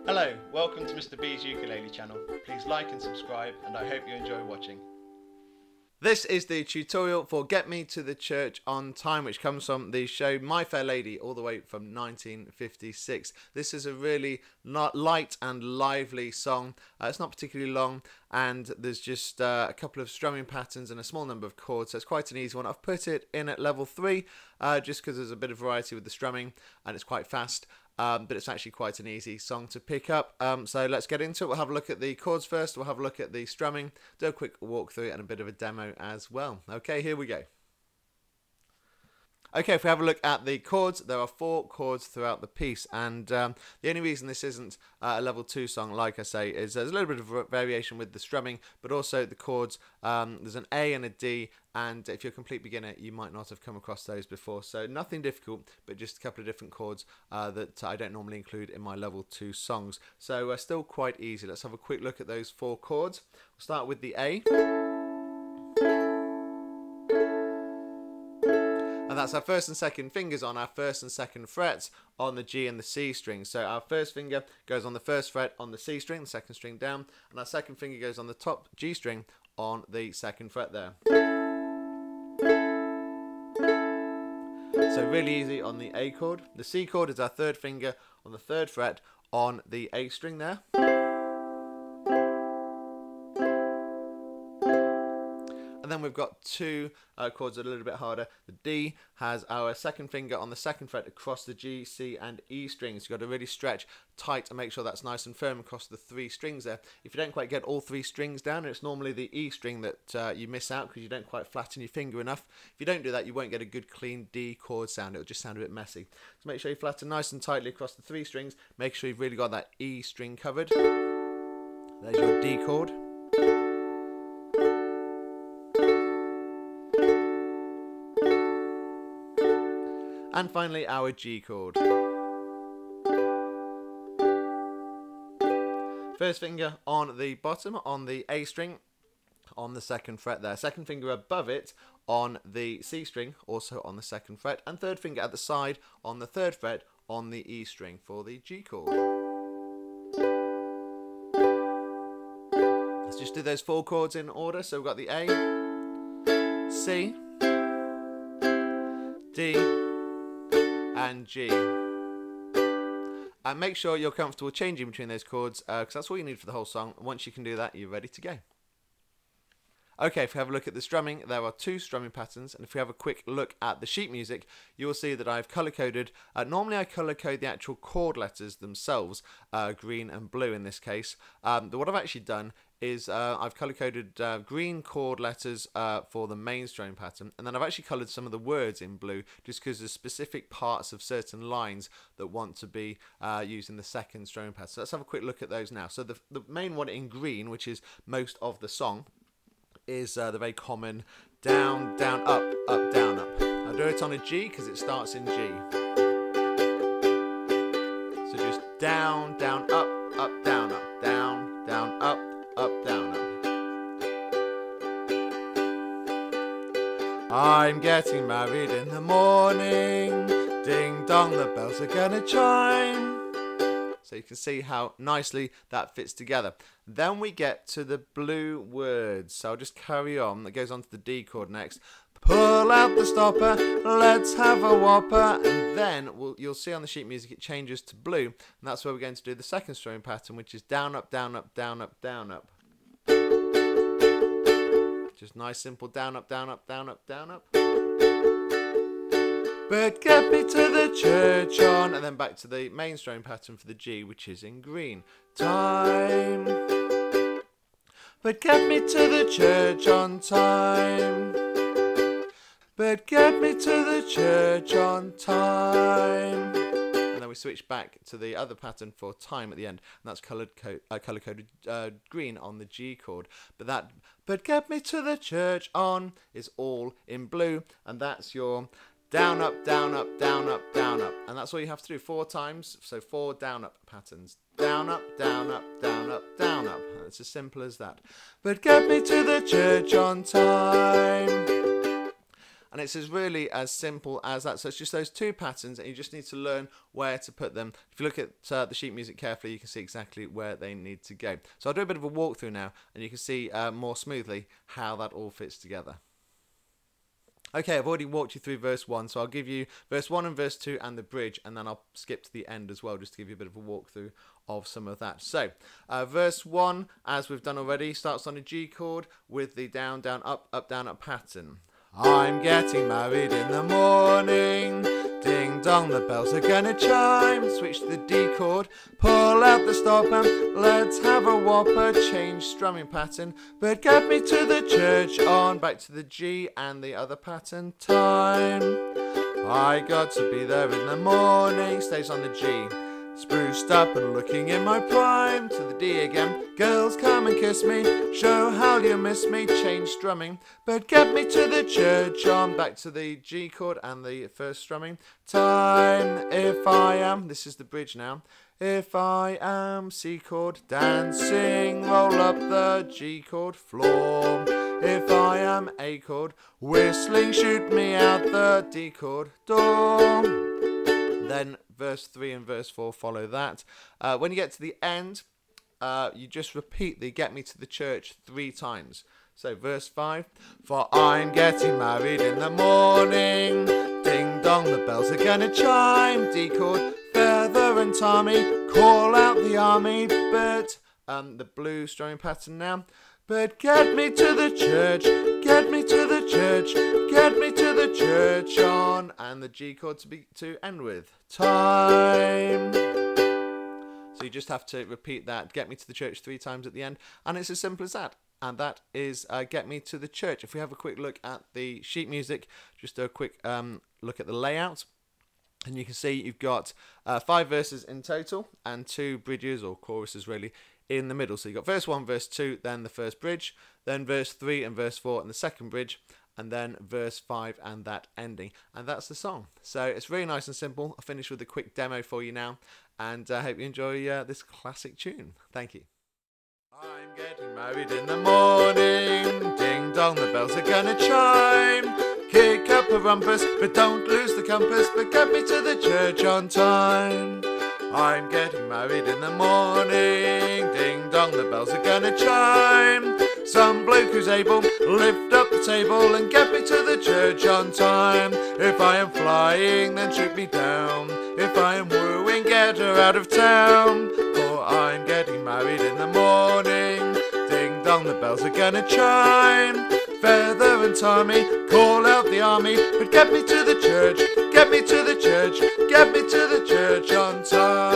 Hello, welcome to Mr. B's Ukulele channel. Please like and subscribe, and I hope you enjoy watching. This is the tutorial for Get Me to the Church on Time, which comes from the show My Fair Lady, all the way from 1956. This is a really light and lively song. It's not particularly long, and there's just a couple of strumming patterns and a small number of chords, so it's quite an easy one. I've put it in at level 3 just because there's a bit of variety with the strumming and it's quite fast. But it's actually quite an easy song to pick up. So let's get into it. We'll have a look at the chords first. We'll have a look at the strumming, do a quick walkthrough and a bit of a demo as well. Okay, here we go. Okay, if we have a look at the chords, there are 4 chords throughout the piece, and the only reason this isn't a level 2 song, like I say, is there's a little bit of variation with the strumming, but also the chords. There's an A and a D, and if you're a complete beginner, you might not have come across those before, so nothing difficult, but just a couple of different chords that I don't normally include in my level 2 songs. So still quite easy. Let's have a quick look at those 4 chords. We'll start with the A. And that's our first and second fingers on our first and second frets on the G and the C string. So our first finger goes on the first fret on the C string, the second string down, and our second finger goes on the top G string on the second fret there. So really easy on the A chord. The C chord is our third finger on the third fret on the A string there. And then we've got 2 chords that are a little bit harder. The D has our second finger on the second fret across the G, C and E strings. You've got to really stretch tight and make sure that's nice and firm across the 3 strings there. If you don't quite get all 3 strings down, it's normally the E string that you miss out because you don't quite flatten your finger enough. If you don't do that, you won't get a good clean D chord sound. It'll just sound a bit messy. So make sure you flatten nice and tightly across the 3 strings. Make sure you've really got that E string covered. There's your D chord. And finally, our G chord. First finger on the bottom on the A string on the second fret there. Second finger above it on the C string, also on the second fret. And third finger at the side on the third fret on the E string for the G chord. Let's just do those 4 chords in order. So we've got the A, C, D, and G. And make sure you're comfortable changing between those chords because that's all you need for the whole song. Once you can do that, you're ready to go. Okay, if we have a look at the strumming, there are 2 strumming patterns, and if we have a quick look at the sheet music, you will see that I've color-coded. Normally I color-code the actual chord letters themselves, green and blue in this case, but what I've actually done is I've color-coded green chord letters for the main strumming pattern, and then I've actually colored some of the words in blue just because there's specific parts of certain lines that want to be used in the second strumming pattern. So let's have a quick look at those now. So the main one in green, which is most of the song, is the very common down, down, up, up, down, up. I'll do it on a G because it starts in G. So just down, down, up, up, down, up, down, down, up, down, up. I'm getting married in the morning. Ding dong, the bells are gonna chime. So you can see how nicely that fits together. Then we get to the blue words. So I'll just carry on. That goes on to the D chord next. Pull out the stopper, let's have a whopper. And then you'll see on the sheet music it changes to blue. And that's where we're going to do the second strumming pattern, which is down, up, down, up, down, up, down, up. Just nice, simple down, up, down, up, down, up, down, up. But get me to the church on, and then back to the main strumming pattern for the G, which is in green. Time. But get me to the church on time. But get me to the church on time. And then we switch back to the other pattern for time at the end, and that's color-coded green on the G chord. But get me to the church on is all in blue, and that's your down, up, down, up, down, up, down, up. And that's all you have to do 4 times. So 4 down, up patterns. Down, up, down, up, down, up, down, up. It's as simple as that. But get me to the church on time. And it's really as simple as that. So it's just those two patterns, and you just need to learn where to put them. If you look at the sheet music carefully, you can see exactly where they need to go. So I'll do a bit of a walkthrough now, and you can see more smoothly how that all fits together. Okay, I've already walked you through verse 1, so I'll give you verse 1 and verse 2 and the bridge, and then I'll skip to the end as well, just to give you a bit of a walkthrough of some of that. So, verse 1, as we've done already, starts on a G chord with the down, down, up, down, up pattern. I'm getting married in the morning, ding dong, the bells are gonna chime. Switch to the D chord, pull out the stop and let's have a whopper. Change strumming pattern, but get me to the church on. Back to the G and the other pattern. Time, I got to be there in the morning. Stays on the G. Spruced up and looking in my prime. To the D again. Girls come and kiss me, show how you miss me. Change strumming, but get me to the church on. Back to the G chord and the first strumming. Time, if I am, this is the bridge now. If I am C chord, dancing, roll up the G chord floor. If I am A chord, whistling, shoot me out the D chord door. Then verse 3 and verse 4 follow that. When you get to the end, you just repeat the get me to the church 3 times. So verse 5, for I'm getting married in the morning, ding dong, the bells are gonna chime. D chord, feather and Tommy, call out the army. But the blue strumming pattern now. But get me to the church, get me to the church, get me to the church on. And the G chord to end with. Time. So you just have to repeat that, get me to the church 3 times at the end. And it's as simple as that. And that is get me to the church. If we have a quick look at the sheet music, just do a quick look at the layout. And you can see you've got 5 verses in total and 2 bridges or choruses really in the middle. So you've got verse 1, verse 2, then the first bridge, then verse 3 and verse 4 and the second bridge, and then verse 5 and that ending. And that's the song. So it's really nice and simple. I'll finish with a quick demo for you now, and I hope you enjoy this classic tune. Thank you. I'm getting married in the morning, ding dong, the bells are gonna chime. Kick up a rumpus, but don't lose the compass, but get me to the church on time. I'm getting married in the morning, ding dong, the bells are gonna chime. Some bloke who's able, lift up the table and get me to the church on time. If I am flying, then shoot me down. If I am wooing, get her out of town. For I'm getting married in the morning, ding dong, the bells are gonna chime. Feather and Tommy, call out the army, but get me to the church, get me to the church, get me to the church on time.